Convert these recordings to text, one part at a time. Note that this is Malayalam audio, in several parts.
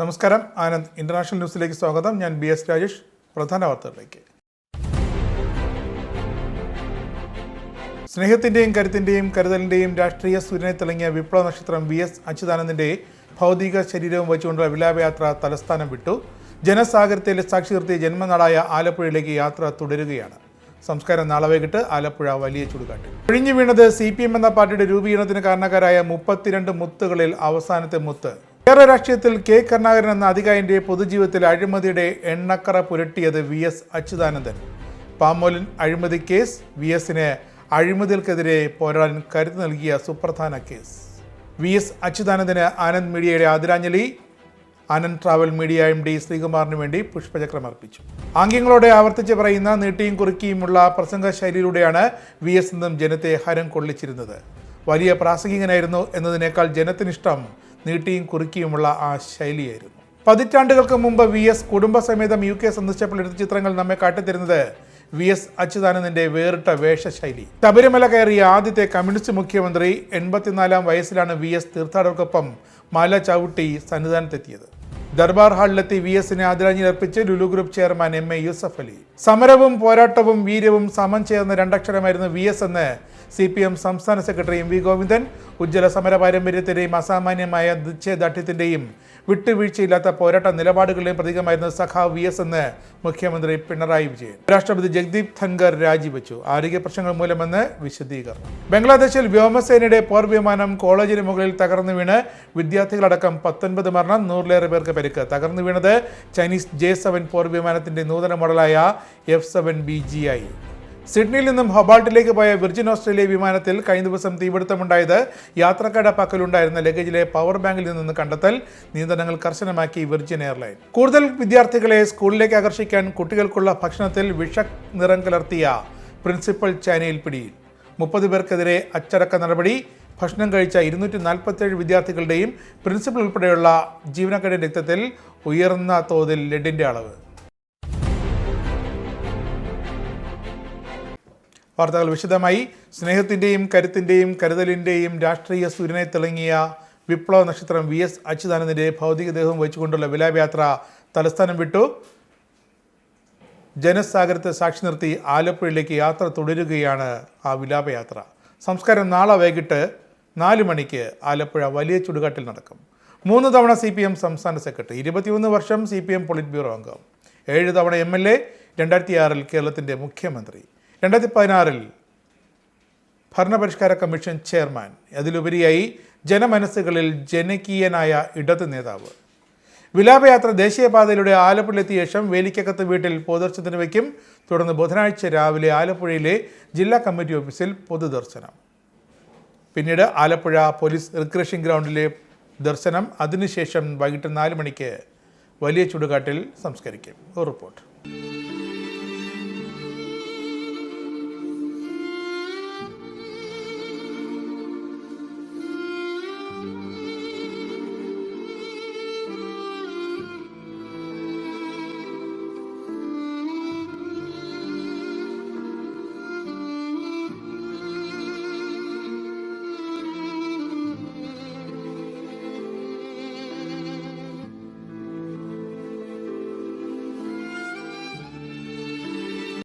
നമസ്കാരം. ആനന്ദ് ഇന്റർനാഷണൽ ന്യൂസിലേക്ക് സ്വാഗതം. ഞാൻ BS രാജേഷ്. പ്രധാന വാർത്തകളിലേക്ക്. സ്നേഹത്തിൻ്റെയും കരുത്തിൻ്റെയും കരുതലിൻ്റെയും രാഷ്ട്രീയ സൂര്യനെ തിളങ്ങിയ വിപ്ലവ നക്ഷത്രം VS അച്യുതാനന്ദൻ്റെ ഭൗതിക ശരീരവും വെച്ചുകൊണ്ടുള്ള വിലാപയാത്ര തലസ്ഥാനം വിട്ടു. ജനസാഗരത്തിൽ സാക്ഷി നിർത്തിയ ജന്മനാടായ ആലപ്പുഴയിലേക്ക് യാത്ര തുടരുകയാണ്. സംസ്കാരം നാളെ വൈകിട്ട് ആലപ്പുഴ വലിയ ചുടുകാട്ടിൽ. ഒഴിഞ്ഞു വീണത് CPM എന്ന പാർട്ടിയുടെ രൂപീകരണത്തിന് കാരണക്കാരായ 32 മുത്തുകളിൽ അവസാനത്തെ മുത്ത്. കേരള രാഷ്ട്രീയത്തിൽ K. കരുണാകരൻ എന്ന അധികാരിൻ്റെ പൊതുജീവിതത്തിൽ അഴിമതിയുടെ എണ്ണക്കറ പുരട്ടിയത് VS അച്യുതാനന്ദൻ. പാമോലിൻ അഴിമതി കേസ് VSന് അഴിമതികൾക്കെതിരെ പോരാടാൻ കരുത്ത് നൽകിയ സുപ്രധാന കേസ്. VS അച്യുതാനന്ദന് ആനന്ദ് മീഡിയയുടെ ആദരാഞ്ജലി. ആനന്ദ് ട്രാവൽ മീഡിയ MD ശ്രീകുമാറിന് വേണ്ടി പുഷ്പചക്രം അർപ്പിച്ചു. ആംഗ്യങ്ങളോടെ ആവർത്തിച്ച് പറയുന്ന നീട്ടിയും കുറുക്കിയുമുള്ള പ്രസംഗ ശൈലിയിലൂടെയാണ് VS എന്നും ജനത്തെ ഹരം കൊള്ളിച്ചിരുന്നത്. വലിയ പ്രാസംഗികനായിരുന്നു എന്നതിനേക്കാൾ ജനത്തിനിഷ്ടം നീട്ടിയും കുറുക്കിയുമുള്ള ആ ശൈലിയായിരുന്നു. പതിറ്റാണ്ടുകൾക്ക് മുമ്പ് VS കുടുംബസമേതം UK സന്ദർശിച്ചപ്പോൾ എടുത്ത ചിത്രങ്ങൾ നമ്മെ കാട്ടിത്തരുന്നത് VS അച്യുതാനന്ദന്റെ വേറിട്ട വേഷശൈലി. ശബരിമല കയറിയ ആദ്യത്തെ കമ്മ്യൂണിസ്റ്റ് മുഖ്യമന്ത്രി. 84-ാം വയസ്സിലാണ് VS തീർത്ഥാടകർക്കൊപ്പം മല ചവിട്ടി സന്നിധാനത്തെത്തിയത്. ദർബാർ ഹാളിലെത്തി VSനെ ആദരാഞ്ജലി അർപ്പിച്ച് Lulu group chairman MA Yusuf Ali. സമരവും പോരാട്ടവും വീര്യവും സമം ചേർന്ന രണ്ടക്ഷരമായിരുന്നു VS എന്ന് CPM സംസ്ഥാന സെക്രട്ടറി MV ഗോവിന്ദൻ. ഉജ്ജ്വല സമര പാരമ്പര്യത്തിൻ്റെയും അസാമാന്യമായ നിശ്ചയദാർഢ്യത്തിൻ്റെയും വിട്ടുവീഴ്ചയില്ലാത്ത പോരാട്ട നിലപാടുകളുടെയും പ്രതീകമായിരുന്നു സഖാവ് VS എന്ന് മുഖ്യമന്ത്രി പിണറായി വിജയൻ. രാഷ്ട്രപതി ജഗ്ദീപ് ധൻഖർ രാജിവെച്ചു. ആരോഗ്യ പ്രശ്നങ്ങൾ മൂലമെന്ന് വിശദീകരണം. ബംഗ്ലാദേശിൽ വ്യോമസേനയുടെ പോർ വിമാനം കോളേജിന് മുകളിൽ തകർന്നു വീണ് വിദ്യാർത്ഥികളടക്കം 19 മരണം, 100-ലേറെ പേർക്ക് പരിക്ക്. തകർന്നു വീണത് ചൈനീസ് J-7 പോർ വിമാനത്തിന്റെ നൂതന മോഡലായ F-7BGI. സിഡ്നിയിൽ നിന്നും ഹൊബാൾട്ടിലേക്ക് പോയ വിർജിൻ ഓസ്ട്രേലിയ വിമാനത്തിൽ കഴിഞ്ഞ ദിവസം തീപിടുത്തമുണ്ടായത് യാത്രക്കാരുടെ പക്കലുണ്ടായിരുന്ന ലഗേജിലെ പവർ ബാങ്കിൽ നിന്ന് കണ്ടെത്തൽ. നിയന്ത്രണങ്ങൾ കർശനമാക്കി വിർജിൻ എയർലൈൻ. കൂടുതൽ വിദ്യാർത്ഥികളെ സ്കൂളിലേക്ക് ആകർഷിക്കാൻ കുട്ടികൾക്കുള്ള ഭക്ഷണത്തിൽ വിഷ നിറം കലർത്തിയ പ്രിൻസിപ്പൽ ചൈനയിൽ പിടിയിൽ. 30 പേർക്കെതിരെ അച്ചടക്ക നടപടി. ഭക്ഷണം കഴിച്ച 247 വിദ്യാർത്ഥികളുടെയും പ്രിൻസിപ്പൽ ഉൾപ്പെടെയുള്ള ജീവനക്കാരുടെ രക്തത്തിൽ ഉയർന്ന തോതിൽ ലെഡിന്റെ അളവ്. വാർത്തകൾ വിശദമായി. സ്നേഹത്തിൻ്റെയും കരുത്തിൻ്റെയും കരുതലിൻ്റെയും രാഷ്ട്രീയ സൂര്യനെ തിളങ്ങിയ വിപ്ലവ നക്ഷത്രം VS അച്യുതാനന്ദൻ്റെ ഭൗതികദേഹം വെച്ചുകൊണ്ടുള്ള വിലാപയാത്ര തലസ്ഥാനം വിട്ടു. ജനസാഗരത്തെ സാക്ഷി നിർത്തി ആലപ്പുഴയിലേക്ക് യാത്ര തുടരുകയാണ് ആ വിലാപയാത്ര. സംസ്കാരം നാളെ വൈകിട്ട് 4 മണിക്ക് ആലപ്പുഴ വലിയ ചുടുകാട്ടിൽ നടക്കും. 3 തവണ CPM സംസ്ഥാന സെക്രട്ടറി, 21 വർഷം CPM പൊളിറ്റ് ബ്യൂറോ അംഗം, 7 തവണ MLA, 2006 കേരളത്തിൻ്റെ മുഖ്യമന്ത്രി, 2016 ഭരണപരിഷ്കാര കമ്മീഷൻ ചെയർമാൻ. അതിലുപരിയായി ജനമനസ്സുകളിൽ ജനകീയനായ ഇടത് നേതാവ്. വിലാപയാത്ര ദേശീയപാതയിലൂടെ ആലപ്പുഴയിലെത്തിയ ശേഷം വേലിക്കകത്ത് വീട്ടിൽ പൊതുദർശനത്തിന് വയ്ക്കും. തുടർന്ന് ബുധനാഴ്ച രാവിലെ ആലപ്പുഴയിലെ ജില്ലാ കമ്മിറ്റി ഓഫീസിൽ പൊതുദർശനം. പിന്നീട് ആലപ്പുഴ പോലീസ് റിക്രിയേഷൻ ഗ്രൗണ്ടിലെ ദർശനം. അതിനുശേഷം വൈകിട്ട് 4 മണിക്ക് വലിയ ചുടുകാട്ടിൽ സംസ്കരിക്കും. ഒരു റിപ്പോർട്ട്.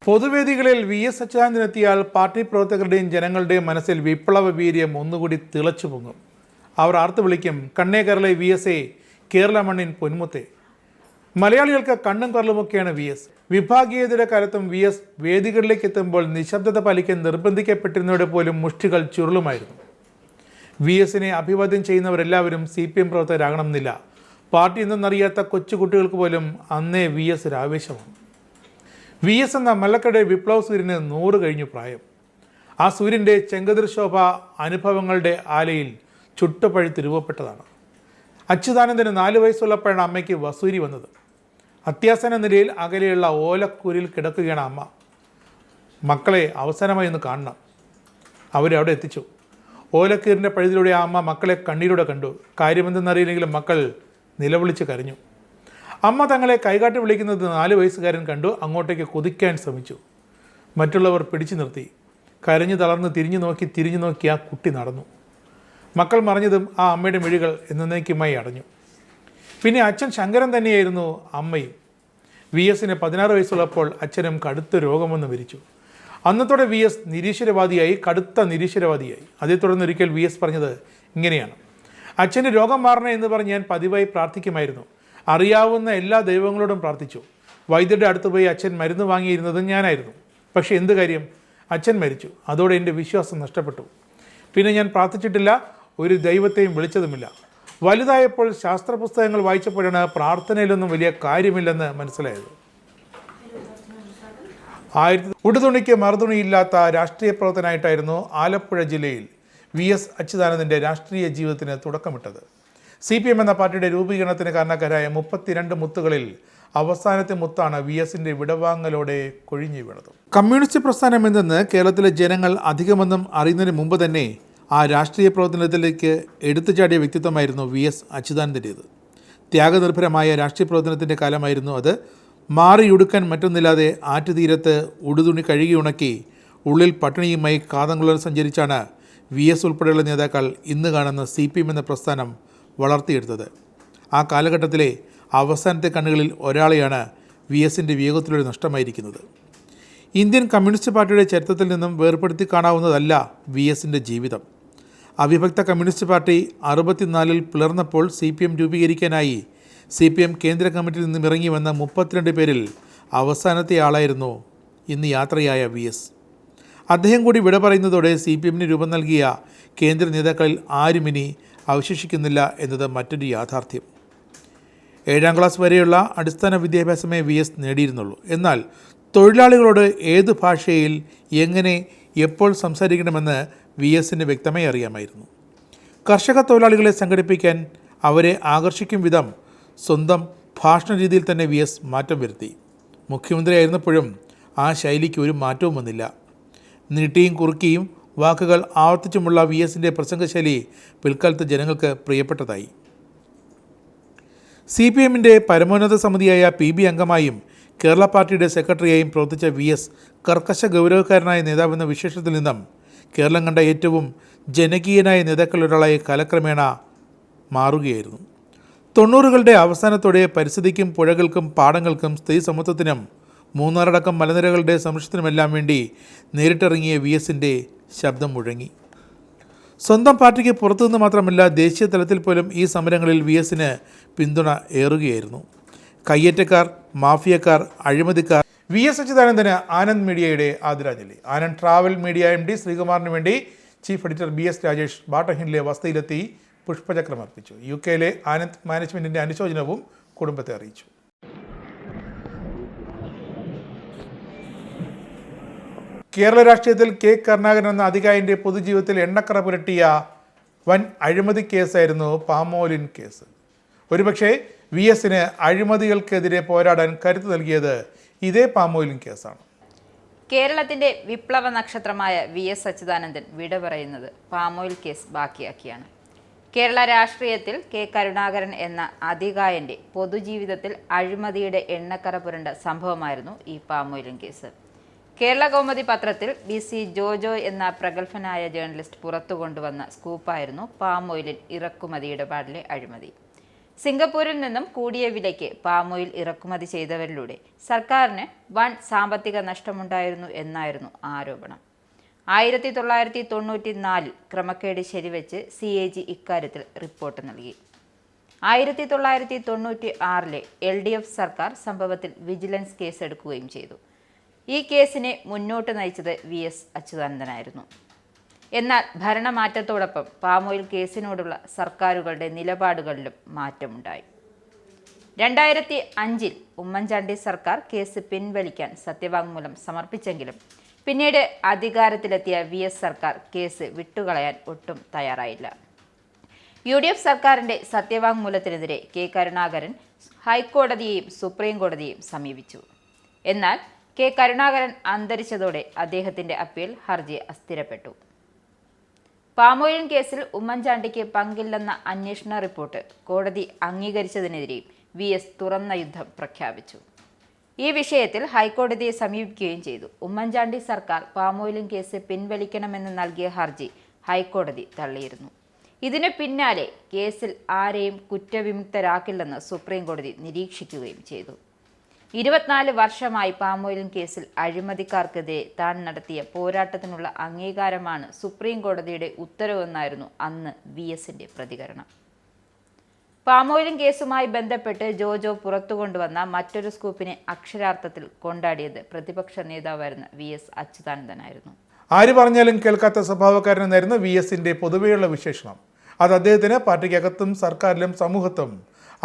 പൊതുവേദികളിൽ VS അച്യുതാനന്ദനെത്തിയാൽ പാർട്ടി പ്രവർത്തകരുടെയും ജനങ്ങളുടെയും മനസ്സിൽ വിപ്ലവ വീര്യം ഒന്നുകൂടി തിളച്ചു പൊങ്ങും. അവർ ആർത്തു വിളിക്കും, കണ്ണേ കേരള VS, കേരള മണ്ണിൻ പൊന്മുത്തേ. മലയാളികൾക്ക് കണ്ണും കരളുമൊക്കെയാണ് VS. വിഭാഗീയതയുടെ കാലത്തും VS വേദികളിലേക്ക് എത്തുമ്പോൾ നിശബ്ദത പാലിക്കാൻ നിർബന്ധിക്കപ്പെട്ടിരുന്നവരുടെ പോലും മുഷ്ടികൾ ചുരുളുമായിരുന്നു. VSനെ അഭിവാദ്യം ചെയ്യുന്നവരെല്ലാവരും CPM പ്രവർത്തകരാകണമെന്നില്ല. പാർട്ടി എന്തെന്നറിയാത്ത കൊച്ചുകുട്ടികൾക്ക് പോലും അന്നേ VS ഒരു ആവേശമാണ്. VS എന്ന മലക്കട വിപ്ലവ സൂര്യന് 100 കഴിഞ്ഞു പ്രായം. ആ സൂര്യൻ്റെ ചെങ്കതിർ ശോഭ അനുഭവങ്ങളുടെ ആലയിൽ ചുട്ടുപഴുത്ത് രൂപപ്പെട്ടതാണ്. അച്യുതാനന്ദന് 4 വയസ്സുള്ളപ്പോഴാണ് അമ്മയ്ക്ക് വസൂരി വന്നത്. അത്യാസന നിലയിൽ അകലെയുള്ള ഓലക്കൂരിൽ കിടക്കുകയാണ് അമ്മ. മക്കളെ അവസാനമായി ഒന്ന് കാണണം. അവരവിടെ എത്തിച്ചു. ഓലക്കീറിൻ്റെ പഴുതിലൂടെ ആ അമ്മ മക്കളെ കണ്ണീരോടെ കണ്ടു. കാര്യമെന്തെന്നറിയില്ലെങ്കിലും മക്കൾ നിലവിളിച്ച് കരഞ്ഞു. അമ്മ തങ്ങളെ കൈകാട്ടി വിളിക്കുന്നത് 4 വയസ്സുകാരൻ കണ്ടു. അങ്ങോട്ടേക്ക് കുതിക്കാൻ ശ്രമിച്ചു. മറ്റുള്ളവർ പിടിച്ചു നിർത്തി. കരഞ്ഞു തളർന്ന് തിരിഞ്ഞു നോക്കി ആ കുട്ടി നടന്നു. മക്കൾ മറിഞ്ഞതും ആ അമ്മയുടെ മിഴികൾ എന്നേക്കുമായി അടഞ്ഞു. പിന്നെ അച്ഛൻ ശങ്കരൻ തന്നെയായിരുന്നു അമ്മയും. VSന് 16 വയസ്സുള്ളപ്പോൾ അച്ഛനും കടുത്ത രോഗമൊന്ന് മരിച്ചു. അന്നത്തോടെ VS നിരീശ്വരവാദിയായി, കടുത്ത നിരീശ്വരവാദിയായി. അതേ തുടർന്ന് ഒരിക്കൽ VS പറഞ്ഞത് ഇങ്ങനെയാണ്: അച്ഛൻ്റെ രോഗം മാറണേ എന്ന് പറഞ്ഞ് ഞാൻ പതിവായി പ്രാർത്ഥിക്കുമായിരുന്നു. അറിയാവുന്ന എല്ലാ ദൈവങ്ങളോടും പ്രാർത്ഥിച്ചു. വൈദ്യരുടെ അടുത്ത് പോയി അച്ഛൻ മരുന്ന് വാങ്ങിയിരുന്നത് ഞാനായിരുന്നു. പക്ഷേ എന്ത് കാര്യം, അച്ഛൻ മരിച്ചു. അതോടെ എൻ്റെ വിശ്വാസം നഷ്ടപ്പെട്ടു. പിന്നെ ഞാൻ പ്രാർത്ഥിച്ചിട്ടില്ല, ഒരു ദൈവത്തെയും വിളിച്ചതുമില്ല. വലുതായപ്പോൾ ശാസ്ത്ര പുസ്തകങ്ങൾ വായിച്ചപ്പോഴാണ് പ്രാർത്ഥനയിലൊന്നും വലിയ കാര്യമില്ലെന്ന് മനസ്സിലായത്. ഉടുതുണിക്ക് മറുതുണിയില്ലാത്ത രാഷ്ട്രീയ പ്രവർത്തനമായിട്ടായിരുന്നു ആലപ്പുഴ ജില്ലയിൽ VS അച്യുതാനന്ദൻ്റെ രാഷ്ട്രീയ ജീവിതത്തിന് തുടക്കമിട്ടത്. CPM എന്ന പാർട്ടിയുടെ രൂപീകരണത്തിന് കാരണക്കാരായ 32 മുത്തുകളിൽ അവസാനത്തെ മുത്താണ് VSന്റെ വിടവാങ്ങലോടെ കൊഴിഞ്ഞു വീണത്. കമ്മ്യൂണിസ്റ്റ് പ്രസ്ഥാനം എന്തെന്ന് കേരളത്തിലെ ജനങ്ങൾ അധികമൊന്നും അറിയുന്നതിന് മുമ്പ് തന്നെ ആ രാഷ്ട്രീയ പ്രവർത്തനത്തിലേക്ക് എടുത്തുചാടിയ വ്യക്തിത്വമായിരുന്നു VS അച്യുതാനന്ദൻ്റേത്. ത്യാഗനിർഭരമായ രാഷ്ട്രീയ പ്രവർത്തനത്തിൻ്റെ കാലമായിരുന്നു അത്. മാറിയുടുക്കാൻ മറ്റൊന്നില്ലാതെ ആറ്റുതീരത്ത് ഉടുതുണി കഴുകി ഉണക്കി ഉള്ളിൽ പട്ടിണിയുമായി കാതംകുളം സഞ്ചരിച്ചാണ് VS ഉൾപ്പെടെയുള്ള നേതാക്കൾ ഇന്ന് കാണുന്ന CPM എന്ന പ്രസ്ഥാനം വളർത്തിയെടുത്തത്. ആ കാലഘട്ടത്തിലെ അവസാനത്തെ കണ്ണുകളിൽ ഒരാളെയാണ് VSൻ്റെ വിയോഗത്തിലൂടെ നഷ്ടമായിരിക്കുന്നത്. ഇന്ത്യൻ കമ്മ്യൂണിസ്റ്റ് പാർട്ടിയുടെ ചരിത്രത്തിൽ നിന്നും വേർപെടുത്തി കാണാവുന്നതല്ല VSൻ്റെ ജീവിതം. അവിഭക്ത കമ്മ്യൂണിസ്റ്റ് പാർട്ടി 64-ൽ പിളർന്നപ്പോൾ CPM രൂപീകരിക്കാനായി CPM കേന്ദ്ര കമ്മിറ്റിയിൽ നിന്നും ഇറങ്ങി വന്ന 32 പേരിൽ അവസാനത്തെ ആളായിരുന്നു ഇന്ന് യാത്രയായ VS. അദ്ദേഹം കൂടി വിട പറയുന്നതോടെ CPMന് രൂപം നൽകിയ കേന്ദ്ര നേതാക്കളിൽ ആരും ഇനി അവശേഷിക്കുന്നില്ല എന്നത് മറ്റൊരു യാഥാർത്ഥ്യം. 7ാം ക്ലാസ് വരെയുള്ള അടിസ്ഥാന വിദ്യാഭ്യാസമേ VS നേടിയിരുന്നുള്ളൂ. എന്നാൽ തൊഴിലാളികളോട് ഏത് ഭാഷയിൽ എങ്ങനെ എപ്പോൾ സംസാരിക്കണമെന്ന് VSന് വ്യക്തമായി അറിയാമായിരുന്നു. കർഷക തൊഴിലാളികളെ സംഘടിപ്പിക്കാൻ അവരെ ആകർഷിക്കും വിധം സ്വന്തം ഭാഷണ രീതിയിൽ തന്നെ VS മാറ്റം വരുത്തി. മുഖ്യമന്ത്രിയായിരുന്നപ്പോഴും ആ ശൈലിക്ക് ഒരു മാറ്റവും വന്നില്ല. നീട്ടിയും കുറുക്കിയും വാക്കുകൾ ആവർത്തിച്ചുമുള്ള VSൻ്റെ പ്രസംഗശൈലി പിൽക്കാലത്ത് ജനങ്ങൾക്ക് പ്രിയപ്പെട്ടതായി. CPMൻ്റെ പരമോന്നത സമിതിയായ PB അംഗമായും കേരള പാർട്ടിയുടെ സെക്രട്ടറിയായും പ്രവർത്തിച്ച VS കർക്കശ ഗൗരവക്കാരനായ നേതാവെന്ന വിശേഷത്തിൽ നിന്നും കേരളം കണ്ട ഏറ്റവും ജനകീയനായ നേതാക്കളിലൊരാളായി കാലക്രമേണ മാറുകയായിരുന്നു. 90കളുടെ അവസാനത്തോടെ പരിസ്ഥിതിക്കും പുഴകൾക്കും പാടങ്ങൾക്കും സ്ത്രീ സമത്വത്തിനും മൂന്നാറടക്കം മലനിരകളുടെ സംരക്ഷണത്തിനുമെല്ലാം വേണ്ടി നേരിട്ടിറങ്ങിയ VSൻ്റെ ശബ്ദം മുഴങ്ങി. സ്വന്തം പാർട്ടിക്ക് പുറത്തുനിന്ന് മാത്രമല്ല ദേശീയ തലത്തിൽ പോലും ഈ സമരങ്ങളിൽ VSന് പിന്തുണ ഏറുകയായിരുന്നു. കയ്യേറ്റക്കാർ, മാഫിയക്കാർ, അഴിമതിക്കാർ. VS അച്യുതാനന്ദന് ആനന്ദ് മീഡിയയുടെ ആദരാഞ്ജലി. ആനന്ദ് ട്രാവൽ മീഡിയ MD ശ്രീകുമാറിന് വേണ്ടി ചീഫ് എഡിറ്റർ BS രാജേഷ് ബാട്ടഹിനിലെ വസതിയിലെത്തി പുഷ്പചക്രം അർപ്പിച്ചു. UK ആനന്ദ് മാനേജ്മെൻറ്റിൻ്റെ അനുശോചനവും കുടുംബത്തെ അറിയിച്ചു. കേരള രാഷ്ട്രീയത്തിൽ K കരുണാകരൻ എന്ന അധികായൻ്റെ പൊതുജീവിതത്തിൽ എണ്ണക്കറ പുരട്ടിയ വൻ അഴിമതി കേസായിരുന്നു പാം ഓയിൽ കേസ്. ഒരുപക്ഷെ VSന് അഴിമതികൾക്കെതിരെ പോരാടാൻ കരുത്ത് നൽകിയത് ഇതേ പാം ഓയിൽ കേസാണ്. കേരളത്തിന്റെ വിപ്ലവ നക്ഷത്രമായ VS അച്യുതാനന്ദൻ വിട പറയുന്നത് പാം ഓയിൽ കേസ് ബാക്കിയാക്കിയാണ്. കേരള രാഷ്ട്രീയത്തിൽ K കരുണാകരൻ എന്ന അധികായൻ്റെ പൊതുജീവിതത്തിൽ അഴിമതിയുടെ എണ്ണക്കറ പുരണ്ട സംഭവമായിരുന്നു ഈ palm oil case. Kerala Kaumudi പത്രത്തിൽ BC ജോജോ എന്ന പ്രഗത്ഭനായ ജേർണലിസ്റ്റ് പുറത്തു കൊണ്ടുവന്ന സ്കൂപ്പായിരുന്നു പാം ഓയിലിൻ ഇറക്കുമതി ഇടപാടിലെ അഴിമതി. സിംഗപ്പൂരിൽ നിന്നും കൂടിയ വിലയ്ക്ക് പാം ഓയിൽ ഇറക്കുമതി ചെയ്തവരിലൂടെ സർക്കാരിന് വൻ സാമ്പത്തിക നഷ്ടമുണ്ടായിരുന്നു എന്നായിരുന്നു ആരോപണം. 1994 ക്രമക്കേട് ശരിവെച്ച് CAG ഇക്കാര്യത്തിൽ റിപ്പോർട്ട് നൽകി. 1996 LDF സർക്കാർ സംഭവത്തിൽ വിജിലൻസ് കേസെടുക്കുകയും ചെയ്തു. ഈ കേസിനെ മുന്നോട്ട് നയിച്ചത് VS അച്യുതാനന്ദനായിരുന്നു. എന്നാൽ ഭരണമാറ്റത്തോടൊപ്പം പാം ഓയിൽ കേസിനോടുള്ള സർക്കാരുകളുടെ നിലപാടുകളിലും മാറ്റമുണ്ടായി. 2005 ഉമ്മൻചാണ്ടി സർക്കാർ കേസ് പിൻവലിക്കാൻ സത്യവാങ്മൂലം സമർപ്പിച്ചെങ്കിലും പിന്നീട് അധികാരത്തിലെത്തിയ VS സർക്കാർ കേസ് വിട്ടുകളയാൻ ഒട്ടും തയ്യാറായില്ല. UDF സർക്കാരിൻ്റെ സത്യവാങ്മൂലത്തിനെതിരെ K കരുണാകരൻ ഹൈക്കോടതിയെയും സുപ്രീം കോടതിയെയും സമീപിച്ചു. എന്നാൽ K കരുണാകരൻ അന്തരിച്ചതോടെ അദ്ദേഹത്തിൻ്റെ അപ്പീൽ ഹർജി അസ്ഥിരപ്പെട്ടു. പാം ഓയിൽ കേസിൽ ഉമ്മൻചാണ്ടിക്ക് പങ്കില്ലെന്ന അന്വേഷണ റിപ്പോർട്ട് കോടതി അംഗീകരിച്ചതിനെതിരെയും VS തുറന്ന യുദ്ധം പ്രഖ്യാപിച്ചു. ഈ വിഷയത്തിൽ ഹൈക്കോടതിയെ സമീപിക്കുകയും ചെയ്തു. ഉമ്മൻചാണ്ടി സർക്കാർ പാം ഓയിൽ കേസ് പിൻവലിക്കണമെന്ന് നൽകിയ ഹർജി ഹൈക്കോടതി തള്ളിയിരുന്നു. ഇതിന് പിന്നാലെ കേസിൽ ആരെയും കുറ്റവിമുക്തരാക്കില്ലെന്ന് സുപ്രീം കോടതി നിരീക്ഷിക്കുകയും ചെയ്തു. 24 വർഷമായി പാമോയിലിൻ കേസിൽ അഴിമതിക്കാർക്കെതിരെ താൻ നടത്തിയ പോരാട്ടത്തിനുള്ള അംഗീകാരമാണ് സുപ്രീം കോടതിയുടെ ഉത്തരവെന്നായിരുന്നു അന്ന് VSന്റെ പ്രതികരണം. പാമോയിലിൻ കേസുമായി ബന്ധപ്പെട്ട് ജോജോ പുറത്തുകൊണ്ടുവന്ന മറ്റൊരു സ്കൂപ്പിനെ അക്ഷരാർത്ഥത്തിൽ കൊണ്ടാടിയത് പ്രതിപക്ഷ നേതാവായിരുന്ന VS അച്യുതാനന്ദനായിരുന്നു. ആര് പറഞ്ഞാലും കേൾക്കാത്ത സ്വഭാവക്കാരനെന്നായിരുന്നു VSന്റെ പൊതുവെയുള്ള വിശേഷണം. അത് അദ്ദേഹത്തിന് പാർട്ടിക്കകത്തും സർക്കാരിലും സമൂഹത്തും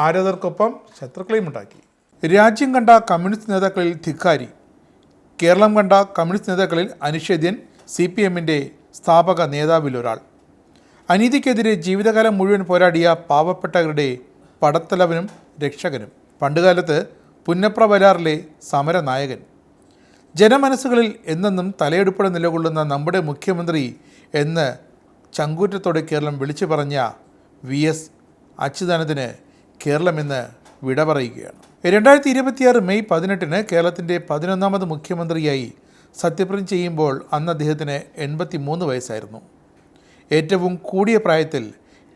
ആരാധകർക്കൊപ്പം ശത്രുക്കളെയും ഉണ്ടാക്കി. രാജ്യം കണ്ട കമ്മ്യൂണിസ്റ്റ് നേതാക്കളിൽ ധിക്കാരി, കേരളം കണ്ട കമ്മ്യൂണിസ്റ്റ് നേതാക്കളിൽ അനിഷേധ്യൻ, CPMന്റെ സ്ഥാപക നേതാവിലൊരാൾ, അനീതിക്കെതിരെ ജീവിതകാലം മുഴുവൻ പോരാടിയ പാവപ്പെട്ടവരുടെ പടത്തലവനും രക്ഷകനും, പണ്ടുകാലത്ത് പുന്നപ്ര വരാറിലെ സമരനായകൻ, ജനമനസ്സുകളിൽ എന്നെന്നും തലയെടുപ്പോടെ നിലകൊള്ളുന്ന നമ്മുടെ മുഖ്യമന്ത്രി എന്ന് ചങ്കൂറ്റത്തോടെ കേരളം വിളിച്ചു പറഞ്ഞ VS അച്യുതാനന്ദന് കേരളം ഇന്ന് വിട പറയുകയാണ്. 2026 മെയ് 18 കേരളത്തിൻ്റെ 11ാമത് മുഖ്യമന്ത്രിയായി സത്യപ്രതിജ്ഞ ചെയ്യുമ്പോൾ അന്ന് അദ്ദേഹത്തിന് 83 വയസ്സായിരുന്നു. ഏറ്റവും കൂടിയ പ്രായത്തിൽ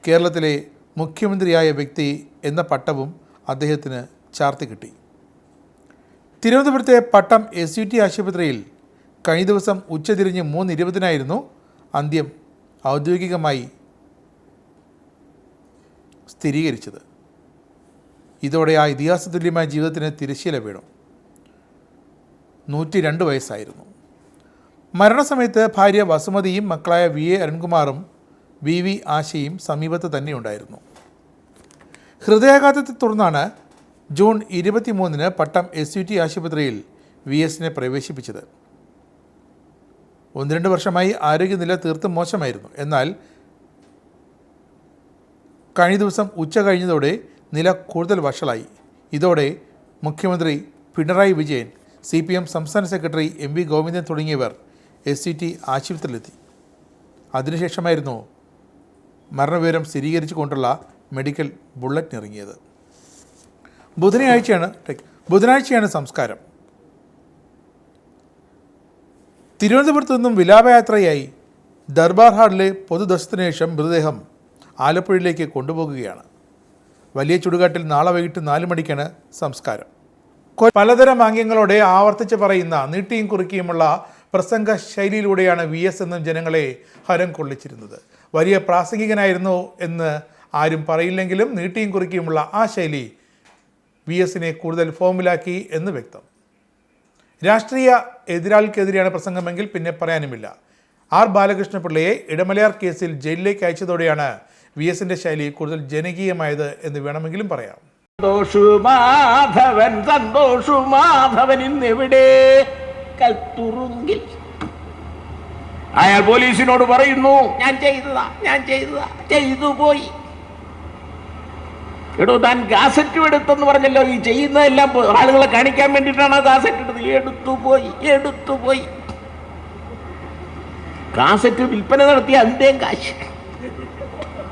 കേരളത്തിലെ മുഖ്യമന്ത്രിയായ വ്യക്തി എന്ന പട്ടവും അദ്ദേഹത്തിന് ചാർത്തി കിട്ടി. തിരുവനന്തപുരത്തെ പട്ടം SUT ആശുപത്രിയിൽ കഴിഞ്ഞ ദിവസം ഉച്ചതിരിഞ്ഞ് 3:20 അന്ത്യം ഔദ്യോഗികമായി സ്ഥിരീകരിച്ചത്. ഇതോടെ ആ ഇതിഹാസതുല്യമായ ജീവിതത്തിന് തിരശ്ശീല വീണു. 102 വയസ്സായിരുന്നു. മരണസമയത്ത് ഭാര്യ വസുമതിയും മക്കളായ VA അരുൺകുമാറും VV ആശയും സമീപത്ത് തന്നെ ഉണ്ടായിരുന്നു. ഹൃദയാഘാതത്തെ തുടർന്നാണ് ജൂൺ 23 പട്ടം SUT ആശുപത്രിയിൽ VSനെ പ്രവേശിപ്പിച്ചത്. 1-2 വർഷമായി ആരോഗ്യനില തീർത്തും മോശമായിരുന്നു. എന്നാൽ കഴിഞ്ഞ ദിവസം ഉച്ച കഴിഞ്ഞതോടെ നില കൂടുതൽ വഷളായി. ഇതോടെ മുഖ്യമന്ത്രി പിണറായി വിജയൻ, CPM സംസ്ഥാന സെക്രട്ടറി MV ഗോവിന്ദൻ തുടങ്ങിയവർ SUT ആശുപത്രിയിലെത്തി. അതിനുശേഷമായിരുന്നു മരണവിവരം സ്ഥിരീകരിച്ചുകൊണ്ടുള്ള മെഡിക്കൽ ബുള്ളറ്റിൻ ഇറങ്ങിയത്. ബുധനാഴ്ചയാണ് സംസ്കാരം. തിരുവനന്തപുരത്തു നിന്നും വിലാപയാത്രയായി ദർബാർ ഹാളിലെ പൊതുദർശനത്തിന് ശേഷം മൃതദേഹം ആലപ്പുഴയിലേക്ക് കൊണ്ടുപോകുകയാണ്. വലിയ ചുടുകാട്ടിൽ നാളെ വൈകിട്ട് 4 മണിക്കാണ് സംസ്കാരം. പലതരം ആംഗ്യങ്ങളോടെ ആവർത്തിച്ച് പറയുന്ന നീട്ടിയും കുറുക്കിയുമുള്ള പ്രസംഗ ശൈലിയിലൂടെയാണ് VS എന്നും ജനങ്ങളെ ഹരം കൊള്ളിച്ചിരുന്നത്. വലിയ പ്രാസംഗികനായിരുന്നു എന്ന് ആരും പറയില്ലെങ്കിലും നീട്ടിയും കുറുക്കിയുമുള്ള ആ ശൈലി VSനെ കൂടുതൽ ഫോമിലാക്കി എന്ന് വ്യക്തം. രാഷ്ട്രീയ എതിരാളിക്കെതിരെയാണ് പ്രസംഗമെങ്കിൽ പിന്നെ പറയാനുമില്ല. R ബാലകൃഷ്ണപിള്ളയെ ഇടമലയാർ കേസിൽ ജയിലിലേക്ക് അയച്ചതോടെയാണ് VSന്റെ ശൈലി കൂടുതൽ ജനകീയമായത് എന്ന് വേണമെങ്കിലും പറയാം. സന്തോഷുമാധവൻ ഇന്നെവിടെ? കൽത്തുറുങ്കിൽ. അയാൾ പോലീസിനോട് പറയുന്നു, ഞാൻ ചെയ്തതാ ചെയ്തു പോയി. എടോ, താൻ കാസറ്റും എടുത്തെന്ന് പറഞ്ഞല്ലോ. ഈ ചെയ്യുന്നതെല്ലാം ആളുകളെ കാണിക്കാൻ വേണ്ടിയിട്ടാണ് കാസറ്റ് എടുത്തത്. എടുത്തുപോയി. കാസറ്റ് വിൽപ്പന നടത്തി അതിൻ്റെയും കാശ്.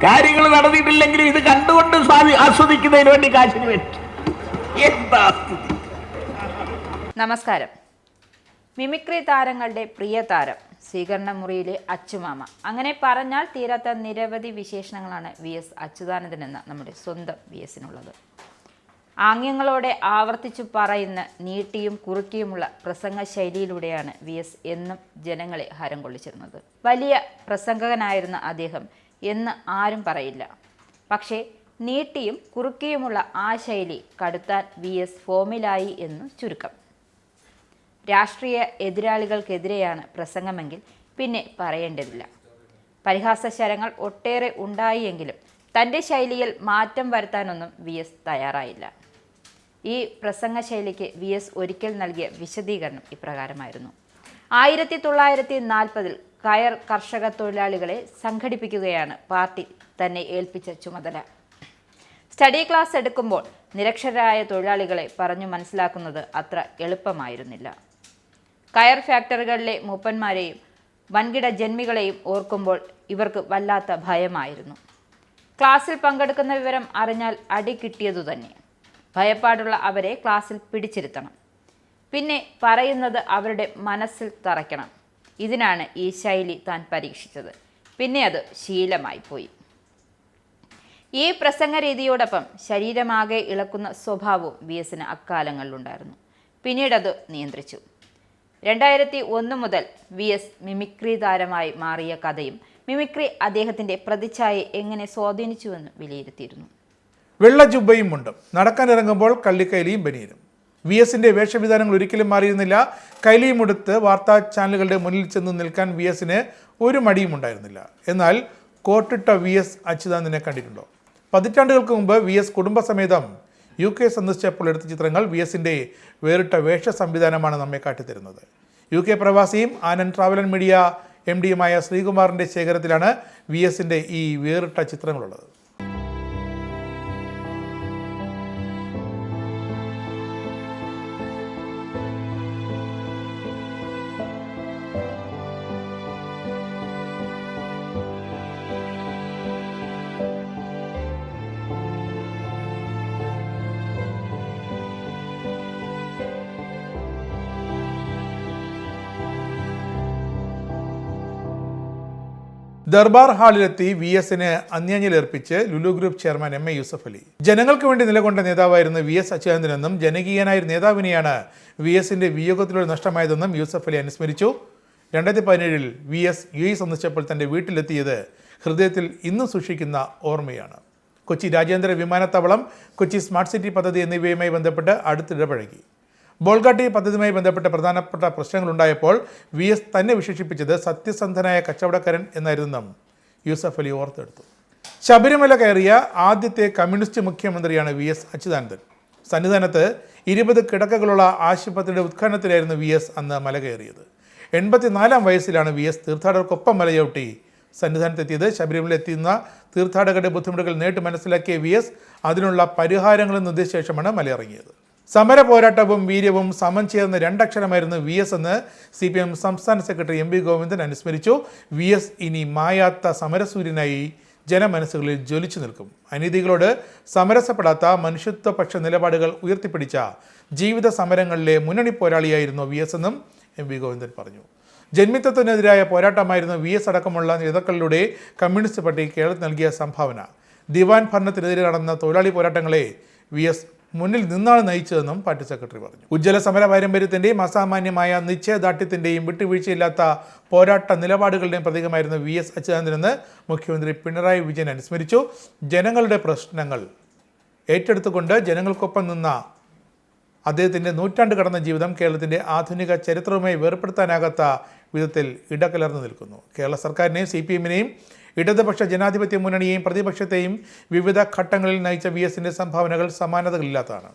കാര്യങ്ങൾ നടന്നിട്ടില്ലെങ്കിലും ഇത് കണ്ടുകൊണ്ട് ആസ്വദിക്കുന്നതിന് വേണ്ടി കാശിന് വേണ്ടി. എന്താ സ്ഥിതി? നമസ്കാരം. മിമിക്രി താരങ്ങളുടെ പ്രിയ താരം, സ്വീകരണ മുറിയിലെ അച്ചുമാമ, അങ്ങനെ പറഞ്ഞാൽ തീരാത്ത നിരവധി വിശേഷണങ്ങളാണ് VS അച്യുതാനന്ദൻ എന്ന നമ്മുടെ സ്വന്തം VSനുള്ളത്. ആംഗ്യങ്ങളോടെ ആവർത്തിച്ചു പറയുന്ന നീട്ടിയും കുറുക്കിയുമുള്ള പ്രസംഗ ശൈലിയിലൂടെയാണ് VS എന്നും ജനങ്ങളെ ഹരം കൊള്ളിച്ചിരുന്നത്. വലിയ പ്രസംഗകനായിരുന്ന അദ്ദേഹം എന്ന് ആരും പറയില്ല. പക്ഷേ നീട്ടിയും കുറുക്കിയുമുള്ള ആ ശൈലി കടുത്താൻ VS ഫോമിലായി എന്ന് ചുരുക്കം. രാഷ്ട്രീയ എതിരാളികൾക്കെതിരെയാണ് പ്രസംഗമെങ്കിൽ പിന്നെ പറയേണ്ടതില്ല. പരിഹാസശരങ്ങൾ ഒട്ടേറെ ഉണ്ടായെങ്കിലും തൻ്റെ ശൈലിയിൽ മാറ്റം വരുത്താനൊന്നും VS തയ്യാറായില്ല. ഈ പ്രസംഗ ശൈലിക്ക് VS ഒരിക്കൽ നൽകിയ വിശദീകരണം ഇപ്രകാരമായിരുന്നു. 1940 കയർ കർഷക തൊഴിലാളികളെ സംഘടിപ്പിക്കുകയാണ് പാർട്ടി തന്നെ ഏൽപ്പിച്ച ചുമതല. സ്റ്റഡി ക്ലാസ് എടുക്കുമ്പോൾ നിരക്ഷരരായ തൊഴിലാളികളെ പറഞ്ഞു മനസ്സിലാക്കുന്നത് അത്ര എളുപ്പമായിരുന്നില്ല. കയർ ഫാക്ടറികളിലെ മൂപ്പന്മാരെയും വൻകിട ജന്മികളെയും ഓർക്കുമ്പോൾ ഇവർക്ക് വല്ലാത്ത ഭയമായിരുന്നു. ക്ലാസ്സിൽ പങ്കെടുക്കുന്ന വിവരം അറിഞ്ഞാൽ അടി കിട്ടിയതു തന്നെ. ഭയപ്പാടുള്ള അവരെ ക്ലാസ്സിൽ പിടിച്ചിരുത്തണം. പിന്നെ പറയുന്നത് അവരുടെ മനസ്സിൽ തറയ്ക്കണം. ഇതിനാണ് ഈ ശൈലി താൻ പരീക്ഷിച്ചത്. പിന്നെ അത് ശീലമായി പോയി. ഈ പ്രസംഗ രീതിയോടൊപ്പം ശരീരമാകെ ഇളക്കുന്ന സ്വഭാവവും VSന് അക്കാലങ്ങളിലുണ്ടായിരുന്നു. പിന്നീടത് നിയന്ത്രിച്ചു. 2001 മുതൽ VS മിമിക്രി താരമായി മാറിയ കഥയും മിമിക്രി അദ്ദേഹത്തിന്റെ പ്രതിച്ഛായയെ എങ്ങനെ സ്വാധീനിച്ചുവെന്ന് വിലയിരുത്തിയിരുന്നു. വെള്ള ജുബ്ബയും മുണ്ടും, നടക്കാനിറങ്ങുമ്പോൾ കള്ളിക്കൈലിയും ബനിയനും. VSന്റെ വേഷവിധാനങ്ങൾ ഒരിക്കലും മാറിയിരുന്നില്ല. കൈലിയും ഉടുത്ത് വാർത്താ ചാനലുകളുടെ മുന്നിൽ ചെന്ന് നിൽക്കാൻ VSന് ഒരു മടിയും ഉണ്ടായിരുന്നില്ല. എന്നാൽ കോട്ടിട്ട VS അച്യുതാനന്ദനെ കണ്ടിട്ടുണ്ടോ? പതിറ്റാണ്ടുകൾക്ക് മുമ്പ് VS കുടുംബസമേതം UK സന്ദർശിച്ചപ്പോൾ എടുത്ത ചിത്രങ്ങൾ VSന്റെ വേറിട്ട വേഷ സംവിധാനമാണ് നമ്മെ കാട്ടിത്തരുന്നത്. UK പ്രവാസിയും ആനന്ദ് ട്രാവൽ ആൻഡ് മീഡിയ MDയുമായ ശ്രീകുമാറിൻ്റെ ശേഖരത്തിലാണ് VSന്റെ ഈ വേറിട്ട ചിത്രങ്ങളുള്ളത്. ദർബാർ ഹാളിലെത്തി VSന് അന്യാഞ്ജലിയർപ്പിച്ച് Lulu group chairman MA Yusuf Ali. ജനങ്ങൾക്ക് വേണ്ടി നിലകൊണ്ട നേതാവായിരുന്ന VS അച്യുതാനന്ദനെന്നും ജനകീയനായ നേതാവിനെയാണ് VSന്റെ വിയോഗത്തിലൂടെ നഷ്ടമായതെന്നും യൂസഫ് അലി അനുസ്മരിച്ചു. 2017 VS UAE സന്ദർശിച്ചപ്പോൾ തൻ്റെ വീട്ടിലെത്തിയത് ഹൃദയത്തിൽ ഇന്നും സൂക്ഷിക്കുന്ന ഓർമ്മയാണ്. കൊച്ചി രാജ്യാന്തര വിമാനത്താവളം, കൊച്ചി സ്മാർട്ട് സിറ്റി പദ്ധതി എന്നിവയുമായി ബന്ധപ്പെട്ട് അടുത്തിടപഴകി. ബോൾഗാട്ടി പദ്ധതിയുമായി ബന്ധപ്പെട്ട പ്രധാനപ്പെട്ട പ്രശ്നങ്ങളുണ്ടായപ്പോൾ VS തന്നെ വിശേഷിപ്പിച്ചത് സത്യസന്ധനായ കച്ചവടക്കാരൻ എന്നായിരുന്നെന്നും യൂസഫ് അലി ഓർത്തെടുത്തു. ശബരിമല കയറിയ ആദ്യത്തെ കമ്മ്യൂണിസ്റ്റ് മുഖ്യമന്ത്രിയാണ് VS അച്യുതാനന്ദൻ. സന്നിധാനത്ത് 20 കിടക്കകളുള്ള ആശുപത്രിയുടെ ഉദ്ഘാടനത്തിലായിരുന്നു VS അന്ന് മല കയറിയത്. 84-ാം വയസ്സിലാണ് VS തീർത്ഥാടകർക്കൊപ്പം മലചവിട്ടി സന്നിധാനത്തെത്തിയത്. ശബരിമല എത്തുന്ന തീർത്ഥാടകരുടെ ബുദ്ധിമുട്ടുകൾ നേരിട്ട് മനസ്സിലാക്കിയ VS അതിനുള്ള പരിഹാരങ്ങളും നിർദ്ദേശിച്ച ശേഷമാണ് മലയിറങ്ങിയത്. സമര പോരാട്ടവും വീര്യവും സമം ചേർന്ന രണ്ടക്ഷരമായിരുന്നു VS എന്ന് CPM സംസ്ഥാന സെക്രട്ടറി MV ഗോവിന്ദൻ അനുസ്മരിച്ചു. VS ഇനി മായാത്ത സമരസൂര്യനായി ജനമനസ്സുകളിൽ ജ്വലിച്ചു നിൽക്കും. അനീതികളോട് സമരസപ്പെടാത്ത മനുഷ്യത്വപക്ഷ നിലപാടുകൾ ഉയർത്തിപ്പിടിച്ച ജീവിത സമരങ്ങളിലെ മുന്നണി പോരാളിയായിരുന്നു VS എന്നും MV ഗോവിന്ദൻ പറഞ്ഞു. ജന്മിത്വത്തിനെതിരായ പോരാട്ടമായിരുന്നു VS അടക്കമുള്ള നേതാക്കളിലൂടെ കമ്മ്യൂണിസ്റ്റ് പാർട്ടി കേരളത്തിൽ നൽകിയ സംഭാവന. ദിവാൻ ഭരണത്തിനെതിരെ നടന്ന തൊഴിലാളി പോരാട്ടങ്ങളെ VS മുന്നിൽ നിന്നാണ് നയിച്ചതെന്നും പാർട്ടി സെക്രട്ടറി പറഞ്ഞു. ഉജ്ജ്വല സമര പാരമ്പര്യത്തിൻ്റെയും അസാമാന്യമായ നിശ്ചയദാർഢ്യത്തിൻ്റെയും വിട്ടുവീഴ്ചയില്ലാത്ത പോരാട്ട നിലപാടുകളുടെയും പ്രതീകമായിരുന്നു VS അച്യുതാനന്ദനെന്ന് മുഖ്യമന്ത്രി പിണറായി വിജയൻ അനുസ്മരിച്ചു. ജനങ്ങളുടെ പ്രശ്നങ്ങൾ ഏറ്റെടുത്തുകൊണ്ട് ജനങ്ങൾക്കൊപ്പം നിന്ന അദ്ദേഹത്തിൻ്റെ നൂറ്റാണ്ട് കടന്ന ജീവിതം കേരളത്തിൻ്റെ ആധുനിക ചരിത്രവുമായി വേർപ്പെടുത്താനാകാത്ത വിധത്തിൽ ഇടകലർന്നു നിൽക്കുന്നു. കേരള സർക്കാരിനെയും CPMനെയും ഇടതുപക്ഷ ജനാധിപത്യ മുന്നണിയെയും പ്രതിപക്ഷത്തെയും വിവിധ ഘട്ടങ്ങളിൽ നയിച്ച VSന്റെ സംഭാവനകൾ സമാനതകളില്ലാത്തതാണ്.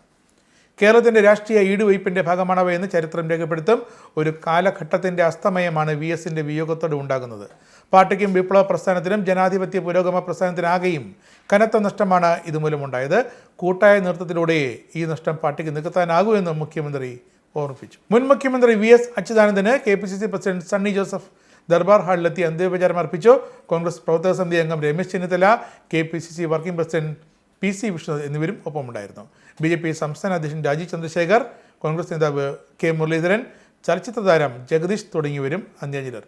കേരളത്തിൻ്റെ രാഷ്ട്രീയ ഈടുവയ്പ്പിൻ്റെ ഭാഗമാണവ എന്ന് ചരിത്രം രേഖപ്പെടുത്തും. ഒരു കാലഘട്ടത്തിൻ്റെ അസ്തമയമാണ് VSന്റെ വിയോഗത്തോടെ ഉണ്ടാകുന്നത്. പാർട്ടിക്കും വിപ്ലവ പ്രസ്ഥാനത്തിനും ജനാധിപത്യ പുരോഗമ പ്രസ്ഥാനത്തിനാകെയും കനത്ത നഷ്ടമാണ് ഇതുമൂലമുണ്ടായത്. കൂട്ടായ നേതൃത്വത്തിലൂടെ ഈ നഷ്ടം പാർട്ടിക്ക് നികത്താനാകൂ എന്നും മുഖ്യമന്ത്രി ഓർമ്മിപ്പിച്ചു. മുൻ മുഖ്യമന്ത്രി VS അച്യുതാനന്ദന് KPCC പ്രസിഡന്റ് സണ്ണി ജോസഫ് ദർബാർ ഹാളിലെത്തി അന്ത്യോപചാരം അർപ്പിച്ചു. കോൺഗ്രസ് പ്രവർത്തക സമിതി അംഗം Ramesh Chennithala, KPCC working president PC Vishnu എന്നിവരും ഒപ്പമുണ്ടായിരുന്നു. BJP സംസ്ഥാന അധ്യക്ഷൻ രാജീവ് ചന്ദ്രശേഖർ, കോൺഗ്രസ് നേതാവ് K മുരളീധരൻ, ചലച്ചിത്ര താരം ജഗദീഷ് തുടങ്ങിയവരും അന്ത്യാഞ്ജലി അർപ്പിച്ചു.